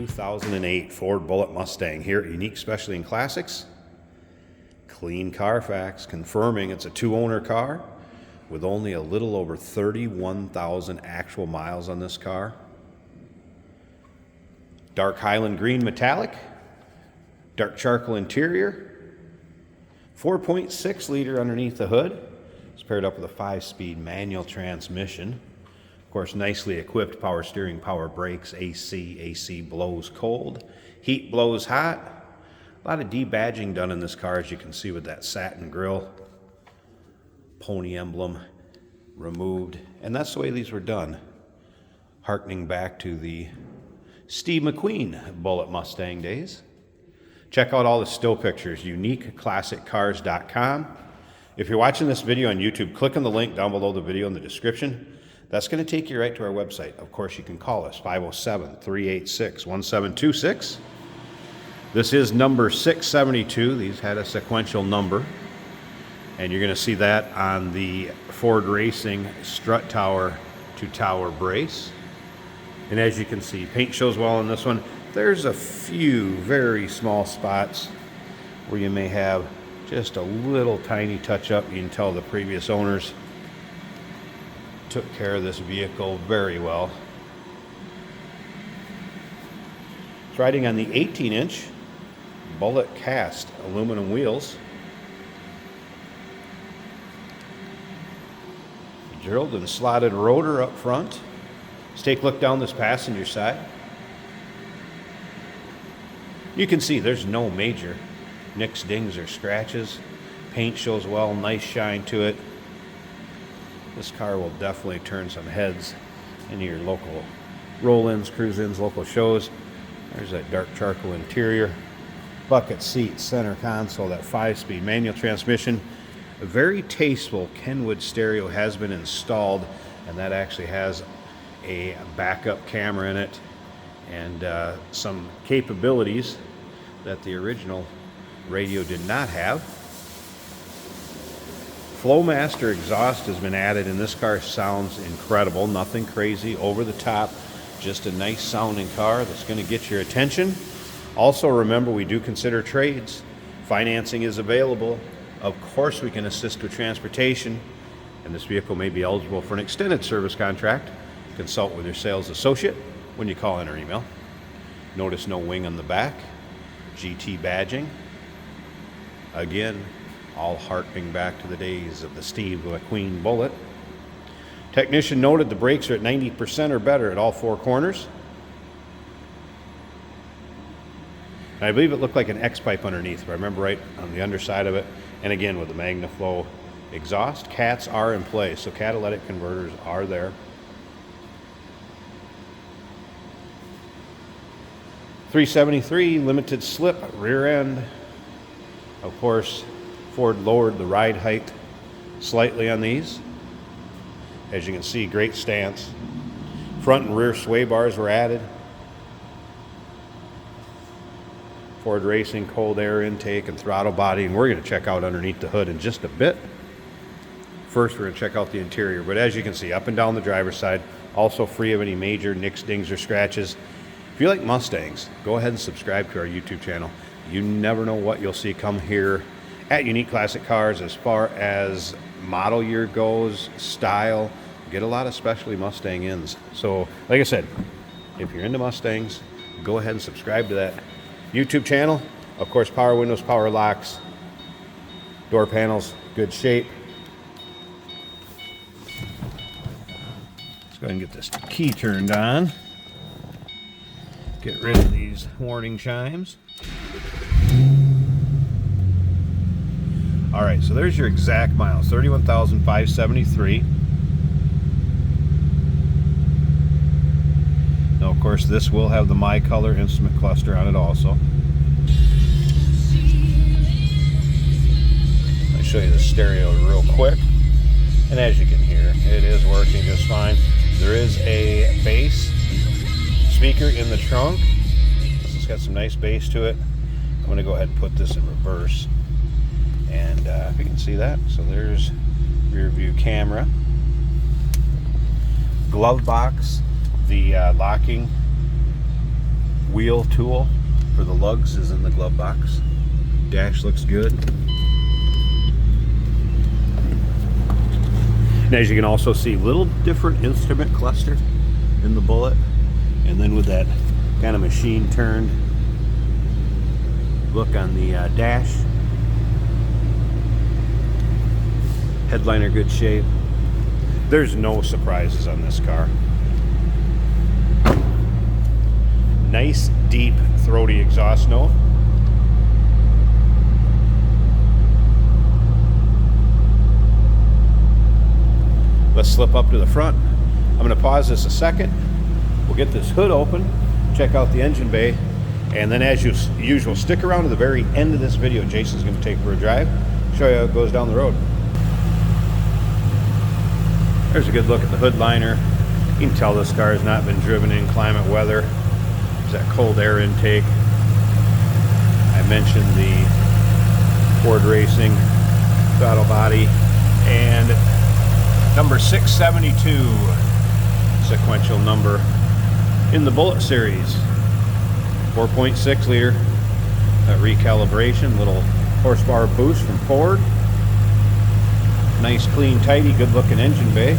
2008 Ford Bullitt Mustang here at Unique Specialty and Classics. Clean Carfax confirming it's a two-owner car with only a little over 31,000 actual miles on this car. Dark Highland green metallic, dark charcoal interior, 4.6 liter underneath the hood. It's paired up with a 5-speed manual transmission. Of course, nicely equipped power steering, power brakes, AC blows cold, heat blows hot. A lot of debadging done in this car, as you can see, with that satin grille, pony emblem removed. And that's the way these were done, harkening back to the Steve McQueen Bullitt Mustang days. Check out all the still pictures, uniqueclassiccars.com. If you're watching this video on YouTube, click on the link down below the video in the description. That's going to take you right to our website. Of course, you can call us, 507-386-1726. This is number 672. These had a sequential number. And you're going to see that on the Ford Racing strut tower to tower brace. And as you can see, paint shows well on this one. There's a few very small spots where you may have just a little tiny touch up. You can tell the previous owners took care of this vehicle very well. It's riding on the 18-inch Bullitt cast aluminum wheels. Drilled and slotted rotor up front. Let's take a look down this passenger side. You can see there's no major nicks, dings, or scratches. Paint shows well, nice shine to it. This car will definitely turn some heads in your local roll-ins, cruise-ins, local shows. There's that dark charcoal interior. Bucket seats, center console, that 5-speed manual transmission. A very tasteful Kenwood stereo has been installed, and that actually has a backup camera in it and some capabilities that the original radio did not have. Flowmaster exhaust has been added, and this car sounds incredible. Nothing crazy, over the top, just a nice sounding car that's going to get your attention. Also, remember, we do consider trades. Financing is available. Of course, we can assist with transportation, and this vehicle may be eligible for an extended service contract. Consult with your sales associate when you call in or email. Notice no wing on the back. GT badging. Again, all harkening back to the days of the Steve McQueen Bullitt. Technician noted the brakes are at 90% or better at all four corners. And I believe it looked like an X-pipe underneath, if I remember right, on the underside of it. And again, with the MagnaFlow exhaust. Cats are in place, so catalytic converters are there. .373 limited slip rear end. Of course, Ford lowered the ride height slightly on these. As you can see, great stance. Front and rear sway bars were added. Ford Racing cold air intake and throttle body, and we're going to check out underneath the hood in just a bit. First, we're going to check out the interior, but as you can see, up and down the driver's side, also free of any major nicks, dings, or scratches. If you like Mustangs, go ahead and subscribe to our YouTube channel. You never know what you'll see come here at Unique Classic Cars as far as model year goes, style. Get a lot of specialty Mustang ins. So, like I said, if you're into Mustangs, go ahead and subscribe to that YouTube channel. Of course, power windows, power locks, door panels, good shape. Let's go ahead and get this key turned on. Get rid of these warning chimes. All right, so there's your exact miles, 31,573. Now, of course, this will have the My Color instrument cluster on it also. Let me show you the stereo real quick. And as you can hear, it is working just fine. There is a bass speaker in the trunk. It's got some nice bass to it. I'm going to go ahead and put this in reverse. And if you can see that, so there's rear view camera. Glove box, the locking Wheel tool for the lugs is in the glove box. Dash looks good. And as you can also see, little different instrument cluster in the Bullitt. And then with that kind of machine turned look on the dash. Headliner good shape. There's no surprises on this car. Nice deep throaty exhaust note. Let's slip up to the front. I'm going to pause this a second. We'll get this hood open, check out the engine bay, and then as usual, stick around to the very end of this video. Jason's going to take for a drive, show you how it goes down the road. There's a good look at the hood liner. You can tell this car has not been driven in climate weather. There's that cold air intake. I mentioned the Ford Racing throttle body, and number 672 sequential number in the Bullitt series. 4.6 liter recalibration, little horsepower boost from Ford. Nice, clean, tidy, good looking engine bay.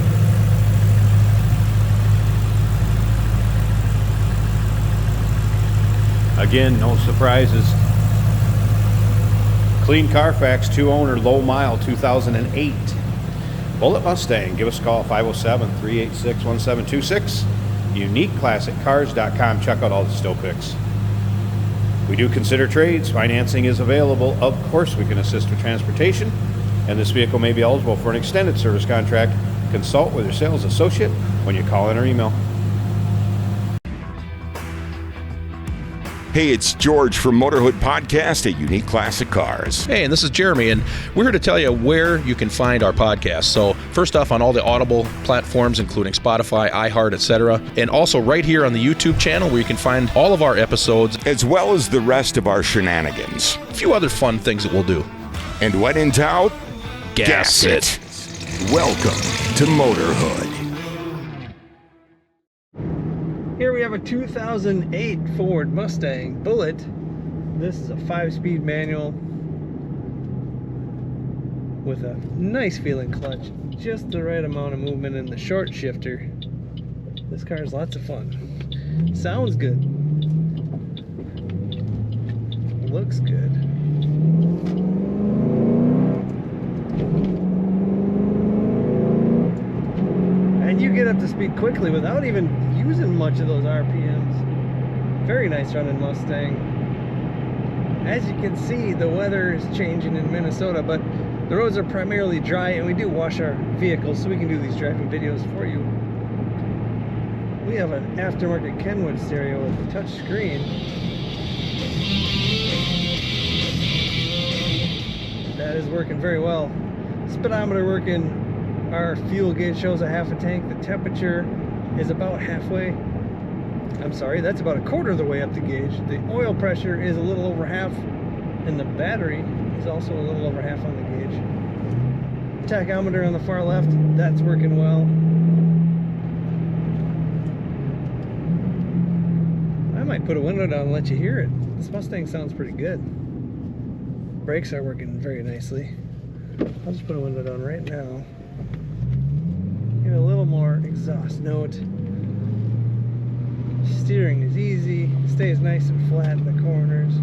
Again, no surprises. Clean Carfax, 2-owner, low mile, 2008. Bullitt Mustang. Give us a call, 507-386-1726. UniqueClassicCars.com. Check out all the still pics. We do consider trades. Financing is available. Of course, we can assist with transportation, and this vehicle may be eligible for an extended service contract. Consult with your sales associate when you call in or email. Hey, it's George from Motorhood Podcast at Unique Classic Cars. Hey, and this is Jeremy, and we're here to tell you where you can find our podcast. So first off, on all the Audible platforms, including Spotify, iHeart, etc., and also right here on the YouTube channel where you can find all of our episodes, as well as the rest of our shenanigans. A few other fun things that we'll do. And when in doubt, gas it. Welcome to Motorhood. Here we have a 2008 Ford Mustang Bullitt. This is a 5-speed manual with a nice feeling clutch, just the right amount of movement in the short shifter. This car is lots of fun. Sounds good. Looks good. And you get up to speed quickly without even using much of those RPMs. Very nice running Mustang. As you can see, the weather is changing in Minnesota, but the roads are primarily dry, and we do wash our vehicles so we can do these driving videos for you. We have an aftermarket Kenwood stereo with a touch screen. That is working very well. Speedometer working. Our fuel gauge shows a half a tank. The temperature is about halfway. I'm sorry, that's about a quarter of the way up the gauge. The oil pressure is a little over half, and the battery is also a little over half on the gauge. Tachometer on the far left, that's working well. I might put a window down and let you hear it. This Mustang sounds pretty good. Brakes are working very nicely. I'll just put a window down right now. Get a little more exhaust note. Steering is easy, stays nice and flat in the corners.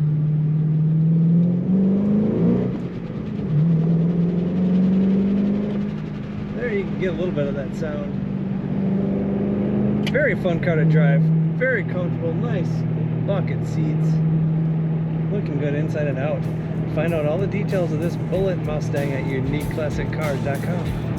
There you can get a little bit of that sound. Very fun car to drive, very comfortable, nice bucket seats. Looking good inside and out. Find out all the details of this Bullitt Mustang at UniqueClassicCars.com.